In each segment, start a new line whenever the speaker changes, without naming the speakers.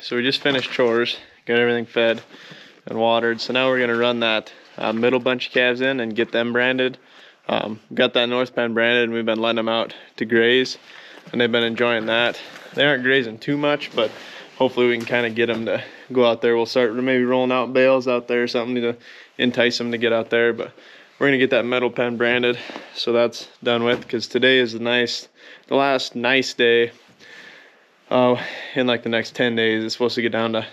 So we just finished chores, got everything fed and watered. So now we're gonna run that middle bunch of calves in and get them branded. Got that north pen branded and we've been letting them out to graze and they've been enjoying that. They aren't grazing too much, but hopefully we can kind of get them to go out there. We'll start maybe rolling out bales out there or something to entice them to get out there. But we're gonna get that middle pen branded, so that's done with, because today is the last nice day. In like the next 10 days, it's supposed to get down to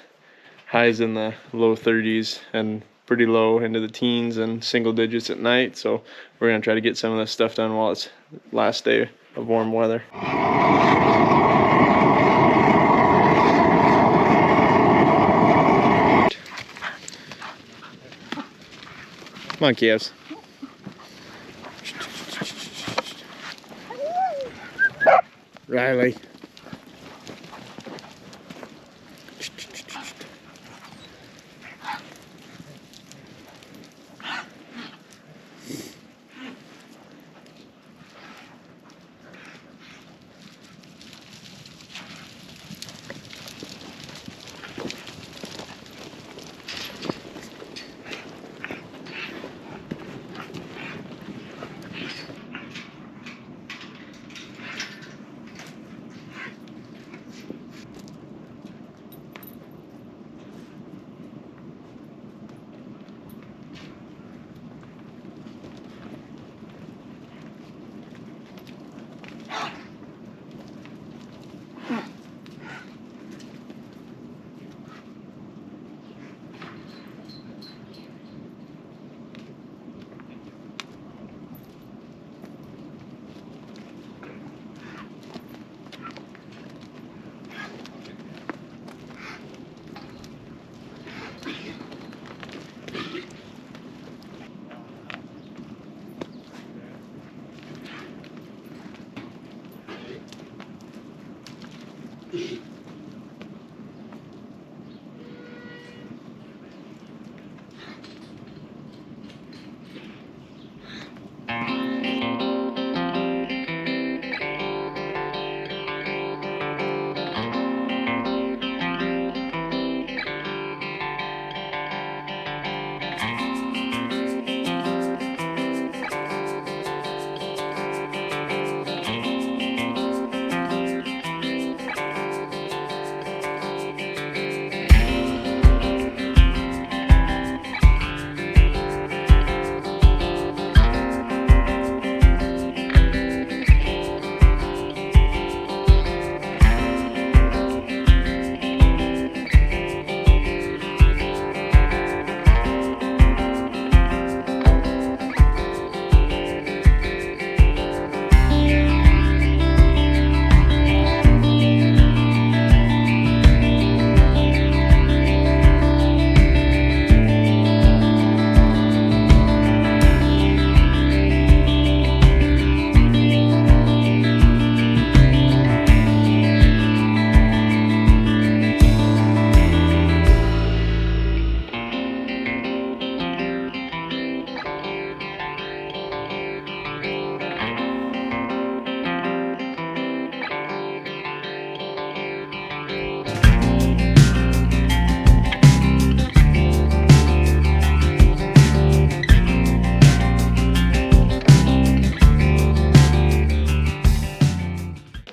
highs in the low 30s and pretty low into the teens and single digits at night. So we're gonna try to get some of this stuff done while it's last day of warm weather. Come on, calves. Riley.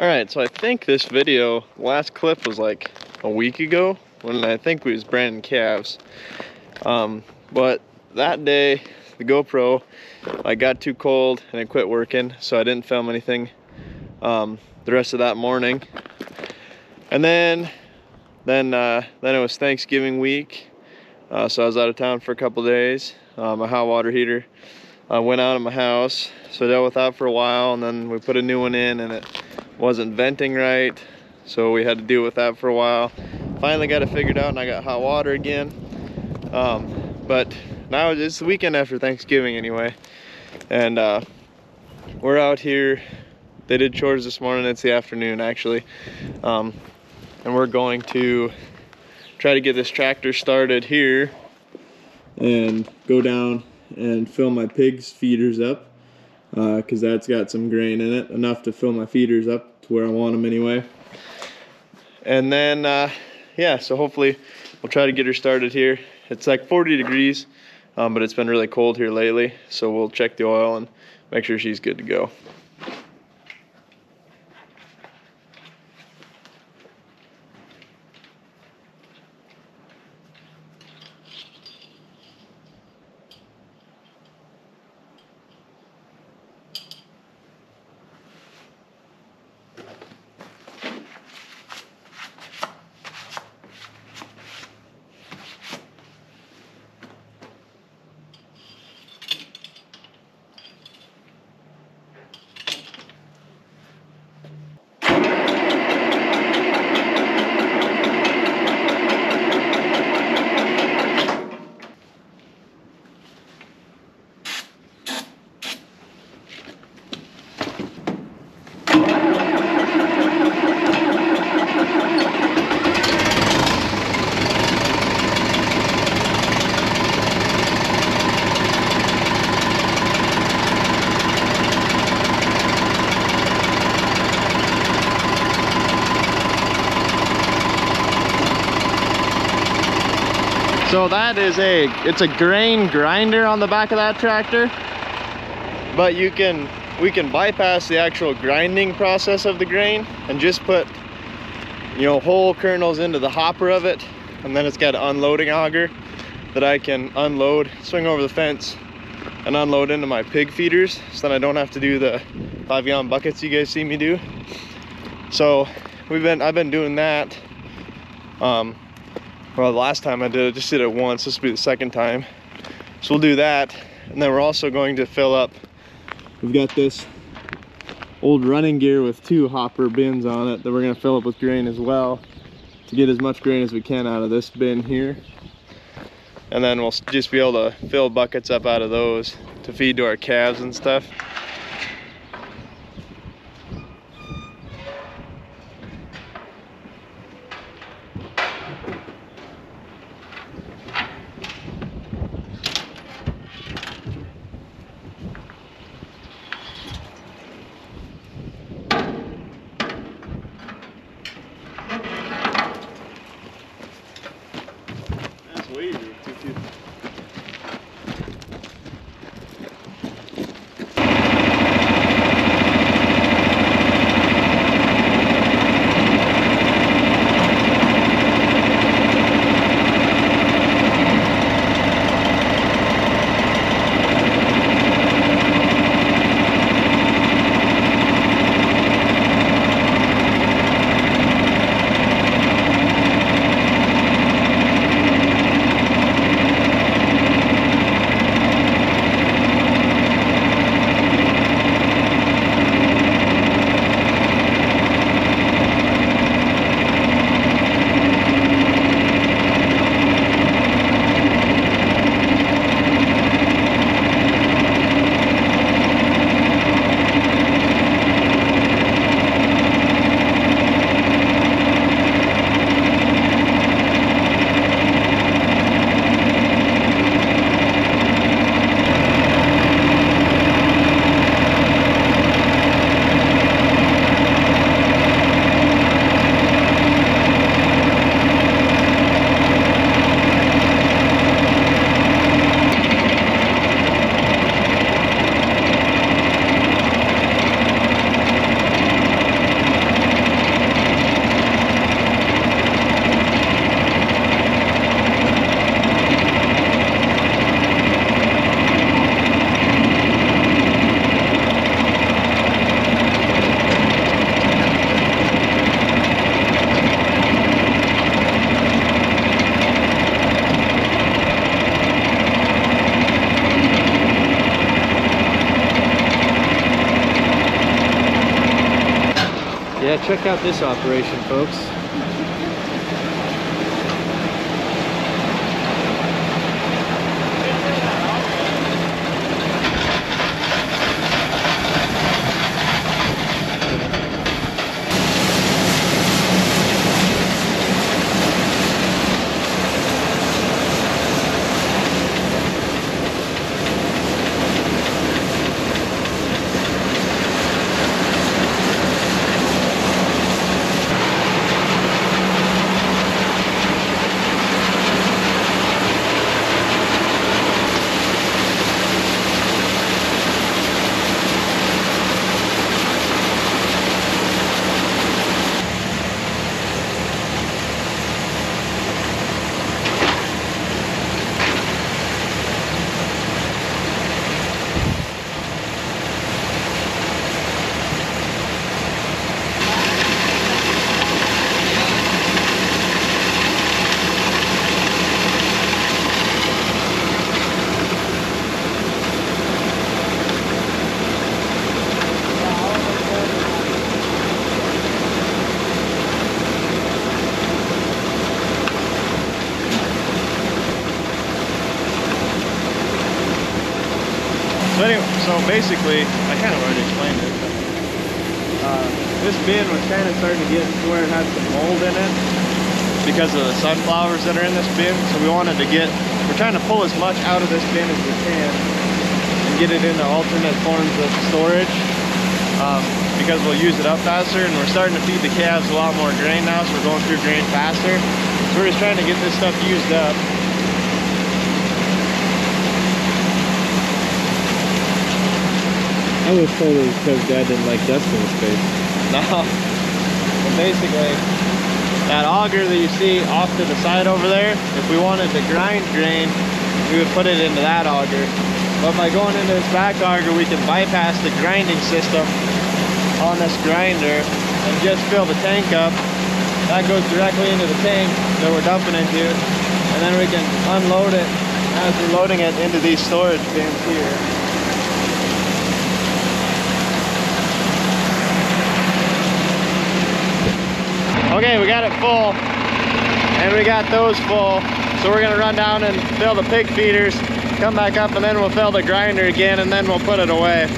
Alright, so I think this video, last clip was like a week ago when I think we was branding calves. But that day, the GoPro, I got too cold and it quit working, so I didn't film anything the rest of that morning. And then it was Thanksgiving week, so I was out of town for a couple days. My hot water heater went out of my house, so I dealt with that for a while, and then we put a new one in and it wasn't venting right, so we had to deal with that for a while. Finally got it figured out and I got hot water again. But now it's the weekend after Thanksgiving anyway, and we're out here. They did chores this morning. It's the afternoon actually, and we're going to try to get this tractor started here and go down and fill my pigs' feeders up, because that's got some grain in it, enough to fill my feeders up to where I want them anyway. And then yeah, so hopefully we'll try to get her started here. It's like 40 degrees, but it's been really cold here lately, so we'll check the oil and make sure she's good to go. So that is it's a grain grinder on the back of that tractor, but we can bypass the actual grinding process of the grain and just put, you know, whole kernels into the hopper of it, and then it's got an unloading auger that I can unload, swing over the fence and unload into my pig feeders, so then I don't have to do the 5-gallon buckets you guys see me do. So I've been doing that. Well, the last time I did it, just did it once. This will be the second time. So we'll do that. And then we're also going to fill up, we've got this old running gear with 2 hopper bins on it that we're gonna fill up with grain as well, to get as much grain as we can out of this bin here. And then we'll just be able to fill buckets up out of those to feed to our calves and stuff. Yeah, check out this operation, folks. So anyway, so basically, I kind of already explained it, but this bin was kind of starting to get to where it had some mold in it because of the sunflowers that are in this bin. So we're trying to pull as much out of this bin as we can and get it into alternate forms of storage because we'll use it up faster, and we're starting to feed the calves a lot more grain now, so we're going through grain faster. So we're just trying to get this stuff used up.
I was told it was because Dad didn't like dust in his face.
No. But basically, that auger that you see off to the side over there, if we wanted to grind grain, we would put it into that auger. But by going into this back auger, we can bypass the grinding system on this grinder and just fill the tank up. That goes directly into the tank that we're dumping into, and then we can unload it as we're loading it into these storage bins here. Okay, we got it full, and we got those full, so we're gonna run down and fill the pig feeders, come back up, and then we'll fill the grinder again, and then we'll put it away.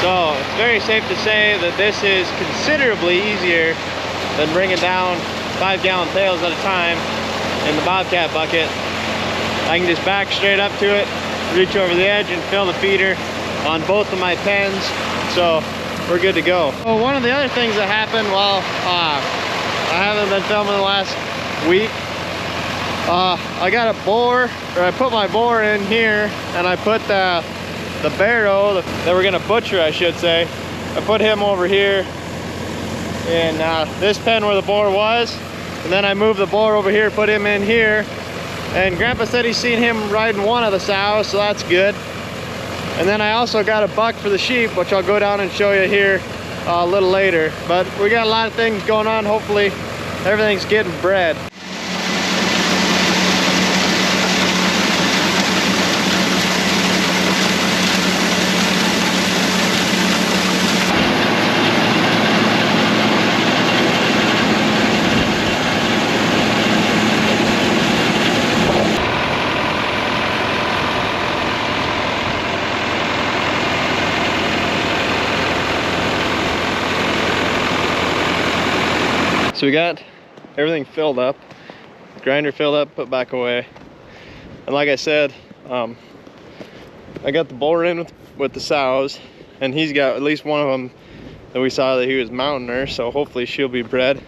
So it's very safe to say that this is considerably easier than bringing down 5-gallon pails at a time in the Bobcat bucket. I can just back straight up to it, reach over the edge, and fill the feeder on both of my pens. So we're good to go. So one of the other things that happened while I haven't been filming the last week, I got a bore, or I put my bore in here, and I put the barrow that we're gonna butcher, I should say. I put him over here in this pen where the boar was, and then I moved the boar over here, put him in here, and Grandpa said he's seen him riding one of the sows, so that's good. And then I also got a buck for the sheep, which I'll go down and show you here a little later. But we got a lot of things going on. Hopefully everything's getting bred. So we got everything filled up, grinder filled up, put back away. And like I said, I got the boar in with the sows, and he's got at least one of them that we saw that he was mounting her, so hopefully she'll be bred.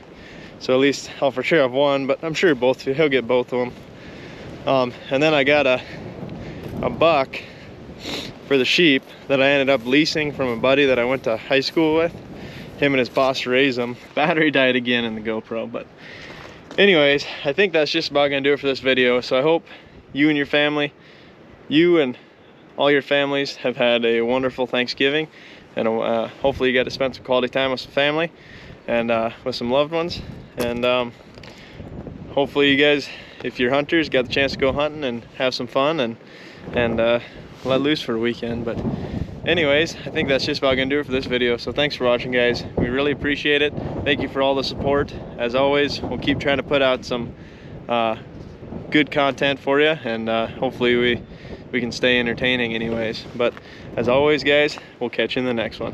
So at least I'll for sure have one, but I'm sure he'll get both of them. And then I got a buck for the sheep that I ended up leasing from a buddy that I went to high school with. Him and his boss raised them. Battery died again in the GoPro, but anyways, I think that's just about gonna do it for this video. So I hope you and your family, you and all your families have had a wonderful Thanksgiving, and hopefully you got to spend some quality time with some family and with some loved ones. And hopefully you guys, if you're hunters, got the chance to go hunting and have some fun and let loose for a weekend. But anyways, I think that's just about gonna do it for this video. So thanks for watching, guys. We really appreciate it. Thank you for all the support. As always, we'll keep trying to put out some good content for you, and hopefully we can stay entertaining anyways. But as always guys, we'll catch you in the next one.